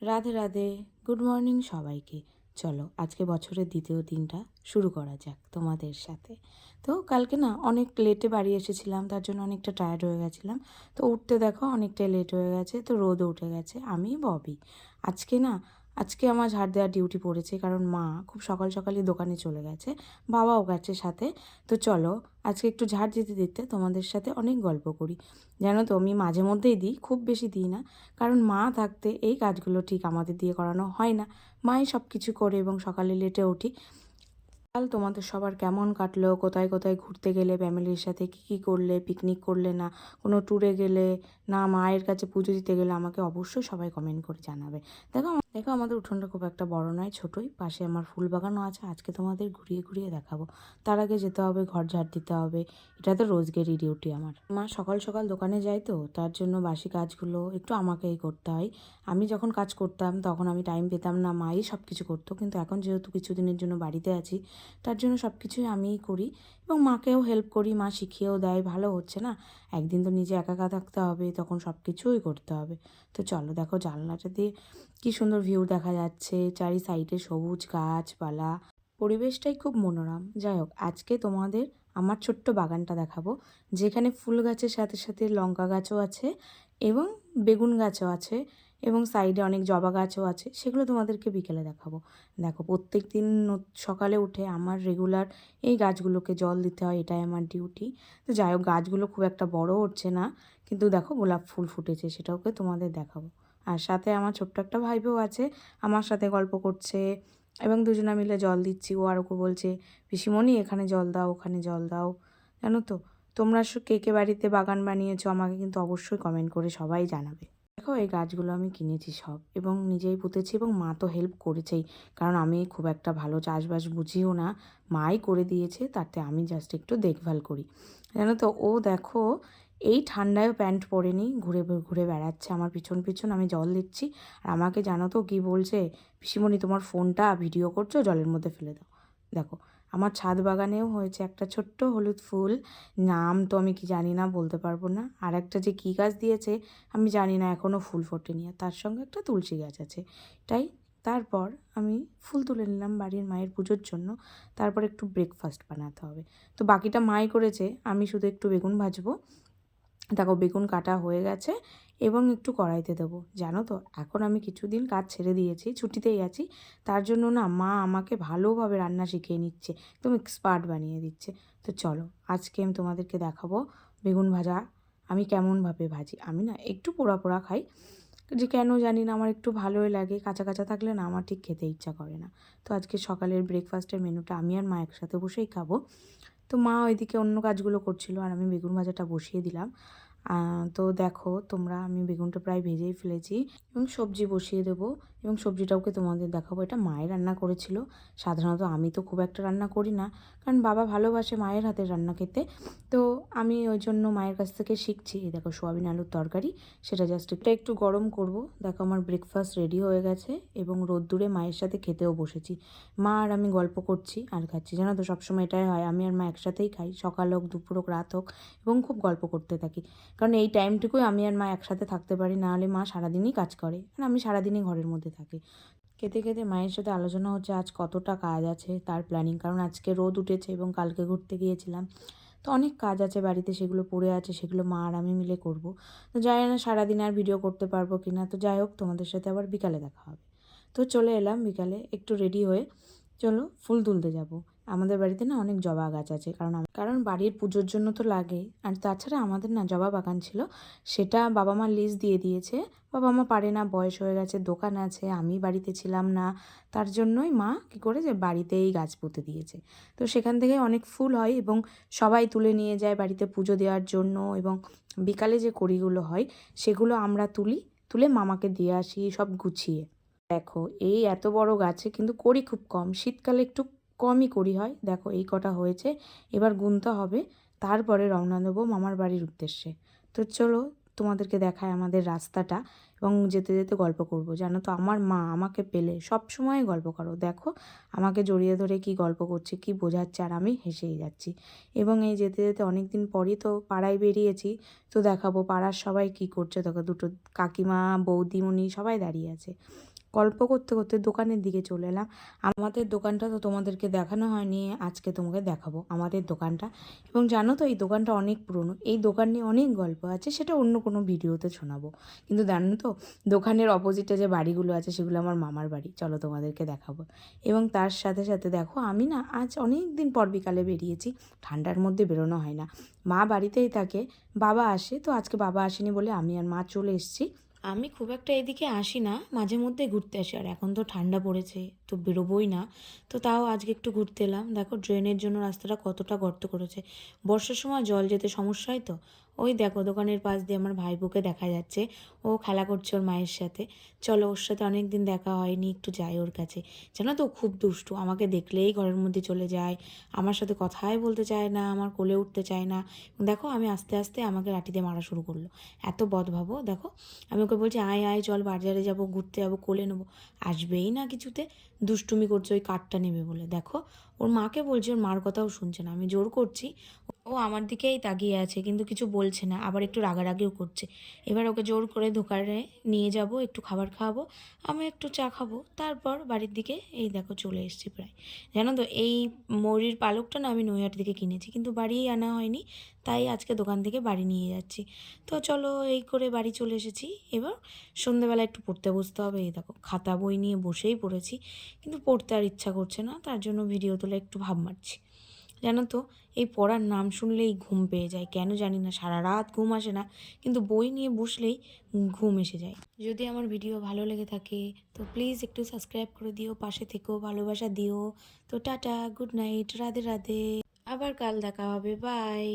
Radhe Radhe, good morning সবাইকে। চলো আজকে বছরের দ্বিতীয় দিনটা শুরু করা যাক তোমাদের সাথে। তো কালকে না অনেক লেটে বাড়ি এসেছিলাম, তার জন্য অনেকটা টায়ার্ড হয়ে গেছিলাম। তো উঠতে দেখো অনেকটাই লেট হয়ে গেছে, তো রোদও উঠে গেছে। আমি ববি আজকে আমার ঝাড় দেওয়ার ডিউটি পড়েছে, কারণ মা খুব সকাল সকালই দোকানে চলে গেছে, বাবাও গেছে সাথে। তো চলো আজকে একটু ঝাড় দিতে দিতে তোমাদের সাথে অনেক গল্প করি। জানো তো আমি মাঝে মধ্যেই দিই, খুব বেশি দিই না, কারণ মা থাকতে এই কাজগুলো ঠিক আমাদের দিয়ে করানো হয় না। মাই সব কিছু করে এবং সকালে লেটে উঠি। কাল তোমাদের সবার কেমন কাটলো, কোথায় কোথায় ঘুরতে গেলে, ফ্যামিলির সাথে কী কী করলে, পিকনিক করলে না কোনো ট্যুরে গেলে, না মায়ের কাছে পুজো দিতে গেলে, আমাকে অবশ্যই সবাই কমেন্ট করে জানাবে। দেখো আমাদের উঠোনটা খুব একটা বড় নয়, ছোটোই। পাশে আমার ফুল বাগানও আছে, আজকে তোমাদের ঘুরিয়ে ঘুরিয়ে দেখাবো। তার আগে যেতে হবে, ঘর ঝাড় দিতে হবে। এটা তো রোজগেরই ডিউটি আমার। মা সকাল সকাল দোকানে যায়, তো তার জন্য বাসি কাজগুলো একটু আমাকেই করতে হয়। আমি যখন কাজ করতাম তখন আমি টাইম পেতাম না, মাই সব কিছু করতো। কিন্তু এখন যেহেতু কিছুদিনের জন্য বাড়িতে আছি, তার জন্য সব কিছুই আমিই করি এবং মাকেও হেল্প করি। মা শিখিয়েও দেয়, ভালো হচ্ছে না, একদিন তো নিজে একা একা থাকতে হবে, তখন সব কিছুই করতে হবে। তো চলো দেখো জানলাটা দিয়ে কী সুন্দর ভিউ দেখা যাচ্ছে, চারি সাইডে সবুজ গাছপালা, পরিবেশটাই খুব মনোরম। যাই হোক, আজকে তোমাদের আমার ছোট্ট বাগানটা দেখাবো, যেখানে ফুল গাছের সাথে সাথে লঙ্কা গাছও আছে এবং বেগুন গাছও আছে এবং সাইডে অনেক জবা গাছও আছে। সেগুলো তোমাদেরকে বিকেলে দেখাবো। দেখো প্রত্যেক দিন সকালে উঠে আমার রেগুলার এই গাছগুলোকে জল দিতে হয়, এটাই আমার ডিউটি। তো যাই হোক, গাছগুলো খুব একটা বড় হচ্ছে না, কিন্তু দেখো গোলাপ ফুল ফুটেছে, সেটাওকে তোমাদের দেখাবো। আর সাথে আমার ছোট্ট একটা ভাইপো আছে, আমার সাথে গল্প করছে এবং দুজনা মিলে জল দিচ্ছি। ও আর ওকে বলছে, পিসিমণি এখানে জল দাও, ওখানে জল দাও। জানো তো, তোমরা কে কে বাড়িতে বাগান বানিয়েছো আমাকে কিন্তু অবশ্যই কমেন্ট করে সবাই জানাবে। দেখো এই গাছগুলো আমি কিনেছি সব এবং নিজেই পুঁতেছি, এবং মা তো হেল্প করেছেই, কারণ আমি খুব একটা ভালো চাষবাস বুঝিও না, মাই করে দিয়েছে, তাতে আমি জাস্ট একটু দেখভাল করি। জানো তো, ও দেখো এই ঠান্ডায়ও প্যান্ট পরেনি, ঘুরে ঘুরে বেড়াচ্ছে আমার পিছন পিছন, আমি জল দিচ্ছি। আর আমাকে জানো তো কী বলছে, পিসিমণি তোমার ফোনটা ভিডিও করছো, জলের মধ্যে ফেলে দাও। দেখো আমার ছাদ বাগানেও হয়েছে একটা ছোট্ট হলুদ ফুল, নাম তো আমি কি জানি না, বলতে পারবো না। আর একটা যে কী গাছ দিয়েছে আমি জানি না, এখনও ফুল ফোটেনি। আর তার সঙ্গে একটা তুলসী গাছ আছে, তাই। তারপর আমি ফুল তুলে নিলাম বাড়ির মায়ের পুজোর জন্য। তারপর একটু ব্রেকফাস্ট বানাতে হবে, তো বাকিটা মাই করেছে, আমি শুধু একটু বেগুন ভাজবো। দেখো বেগুন কাটা হয়ে গেছে এবং একটু কড়াইতে দেবো। জানো তো, এখন আমি কিছুদিন কাজ ছেড়ে দিয়েছি, ছুটিতেই আছি, তার জন্য না মা আমাকে ভালোভাবে রান্না শিখিয়ে নিচ্ছে, একদম এক্সপার্ট বানিয়ে দিচ্ছে। তো চলো আজকে আমি তোমাদেরকে দেখাবো বেগুন ভাজা আমি কেমনভাবে ভাজি। আমি না একটু পোড়া পোড়া খাই, যে কেন জানি না, আমার একটু ভালোই লাগে, কাঁচা কাঁচা থাকলে না আমার ঠিক খেতে ইচ্ছা করে না। তো আজকে সকালের ব্রেকফাস্টের মেনুটা আমি আর মা একসাথে বসেই খাবো। তো মা ওইদিকে অন্য কাজগুলো করছিল আর আমি বেগুন ভাজাটা বসিয়ে দিলাম। তো দেখো তোমরা, আমি বেগুনটা প্রায় ভেজেই ফেলেছি এবং সবজি বসিয়ে দেবো এবং সবজিটাওকে তোমাদের দেখাবো। এটা মায়ের রান্না করেছিল, সাধারণত আমি তো খুব একটা রান্না করি না, কারণ বাবা ভালোবাসে মায়ের হাতের রান্না খেতে। তো আমি ওই জন্য মায়ের কাছ থেকে শিখছি। এই দেখো সোয়াবিন আলুর তরকারি, সেটা জাস্ট একটু গরম করব। দেখো আমার ব্রেকফাস্ট রেডি হয়ে গেছে এবং রোদ্দুরে মায়ের সাথে খেতেও বসেছি। মা আর আমি গল্প করছি আর খাচ্ছি। জানো তো সবসময় এটাই হয়, আমি আর মা একসাথেই খাই, সকাল হোক দুপুর হোক রাত হোক, এবং খুব গল্প করতে থাকি। কারণ এই টাইমটুকুই আমি আর মা একসাথে থাকতে পারি, না হলে মা সারাদিনই কাজ করে আর আমি সারাদিনই ঘরের মধ্যে থাকি। খেতে খেতে মায়ের সাথে আলোচনা হচ্ছে আজ কতটা কাজ আছে তার প্ল্যানিং, কারণ আজকে রোদ উঠেছে এবং কালকে ঘুরতে গিয়েছিলাম, তো অনেক কাজ আছে বাড়িতে, সেগুলো পড়ে আছে, সেগুলো মা আর আমি মিলে করব। তো জানি না সারাদিন আর ভিডিও করতে পারবো কি না, তো যাই হোক তোমাদের সাথে আবার বিকালে দেখা হবে। তো চলে এলাম বিকালে একটু রেডি হয়ে, চলো ফুল তুলতে যাব। আমাদের বাড়িতে না অনেক জবা গাছ আছে, কারণ বাড়ির পুজোর জন্য তো লাগে। আর তাছাড়া আমাদের না জবা বাগান ছিল, সেটা বাবা মা লিজ দিয়ে দিয়েছে। বাবা মা পারে না, বয়স হয়ে গেছে, দোকান আছে, আমি বাড়িতে ছিলাম না, তার জন্যই মা কী করেছে বাড়িতেই গাছ পুঁতে দিয়েছে। তো সেখান থেকে অনেক ফুল হয় এবং সবাই তুলে নিয়ে যায় বাড়িতে পুজো দেওয়ার জন্য, এবং বিকালে যে কড়িগুলো হয় সেগুলো আমরা তুলে মামাকে দিয়ে আসি সব গুছিয়ে। দেখো এই এত বড় গাছে কিন্তু কড়ি খুব কম, শীতকালে একটু কমই কড়ি হয়। দেখো এই কটা হয়েছে, এবার গুনতে হবে, তারপরে রওনা দেবো মামার বাড়ির উদ্দেশ্যে। তো চলো তোমাদেরকে দেখায় আমাদের রাস্তাটা, এবং যেতে যেতে গল্প করব। জানো তো আমার মা আমাকে পেলে সব সময় গল্প করো, দেখো আমাকে জড়িয়ে ধরে কি গল্প করছে, কি বোঝাচ্ছে, আর আমি হেসেই যাচ্ছি। এবং এই যেতে যেতে অনেক দিন পরই তো পাড়ায় বেরিয়েছি, তো দেখাবো পাড়ার সবাই কি করছে। দেখো দুটো কাকিমা, বৌদিমণি সবাই দাঁড়িয়ে আছে। গল্প করতে করতে দোকানের দিকে চলে এলাম। আমাদের দোকানটা তো তোমাদেরকে দেখানো হয়নি, আজকে তোমাকে দেখাবো আমাদের দোকানটা। এবং জানো তো এই দোকানটা অনেক পুরনো, এই দোকান নিয়ে অনেক গল্প আছে, সেটা অন্য কোনো ভিডিওতে শোনাবো। কিন্তু জানো তো দোকানের অপোজিটে যে বাড়িগুলো আছে সেগুলো আমার মামার বাড়ি, চলো তোমাদেরকে দেখাবো। এবং তার সাথে সাথে দেখো আমি না আজ অনেক দিন পর বিকালে বেরিয়েছি, ঠান্ডার মধ্যে বেরোনো হয় না, মা বাড়িতেই থাকে, বাবা আসে, তো আজকে বাবা আসেনি বলে আমি আর মা চলে এসেছি। আমি খুব একটা এদিকে আসি না, মাঝে মধ্যে ঘুরতে আসি, আর এখন তো ঠান্ডা পড়েছে তো বেরোবোই না। তো তাও আজকে একটু ঘুরতে এলাম। দেখো ড্রেনের জন্য রাস্তাটা কতটা গর্ত করেছে, বর্ষার সময় জল যেতে সমস্যা হয় তো। ওই দেখো দোকানের পাশ দিয়ে আমার ভাইবোকে দেখা যাচ্ছে, ও খেলা করছে ওর মায়ের সাথে। চলো ওর সাথে অনেক দিন দেখা হয়নি, একটু যাই ওর কাছে। জানো তো খুব দুষ্টু, আমাকে দেখলেই ঘরের মধ্যে চলে যায়, আমার সাথে কথাই বলতে চায় না, আমার কোলে উঠতে চায় না। দেখো আমি আস্তে আস্তে আমাকে লাঠি দিয়ে মারা শুরু করলো, এত বদ ভাবো। দেখো আমি ওকে বলছি আয় আয় চল বাজারে যাবো, ঘুরতে যাবো, কোলে নেবো, আসবেই না কিছুতে, দুষ্টুমি করছে ওই কাঠটা নেবে বলে। দেখো ওর মাকে বলছে, ওর মার কথাও শুনছে না, আমি জোর করছি, ও আমার দিকেই তাকিয়ে আছে কিন্তু কিছু বলছে না, আবার একটু রাগারাগিও করছে। এবার ওকে জোর করে দোকানে নিয়ে যাব, একটু খাবার খাওয়াবো, আমি একটু চা খাবো, তারপর বাড়ির দিকে এই দেখো চলে এসেছি প্রায়। জানো তো এই ময়ূরীর পালকটা না আমি নৈহাটি থেকে কিনেছি, কিন্তু বাড়িই আনা হয়নি, তাই আজকে দোকান থেকে বাড়ি নিয়ে যাচ্ছি। তো চলো এই করে বাড়ি চলে এসেছি। এবার সন্ধ্যেবেলা একটু পড়তে বসতে হবে, এই দেখো খাতা বই নিয়ে বসেই পড়েছি, কিন্তু পড়তে আর ইচ্ছা করছে না, তার জন্য ভিডিও তোলা একটু ভাব মারছি। জানো তো এই পড়ার নাম শুনলেই ঘুম পেয়ে যায়, কেন জানি না, সারা রাত ঘুম আসে না, কিন্তু বই নিয়ে বসলেই ঘুম এসে যায়। যদি আমার ভিডিও ভালো লেগে থাকে তো প্লিজ একটু সাবস্ক্রাইব করে দিও, পাশে থেকেও ভালোবাসা দিও। তো tata, good night, Radhe Radhe, আবার কাল দেখা হবে, বাই।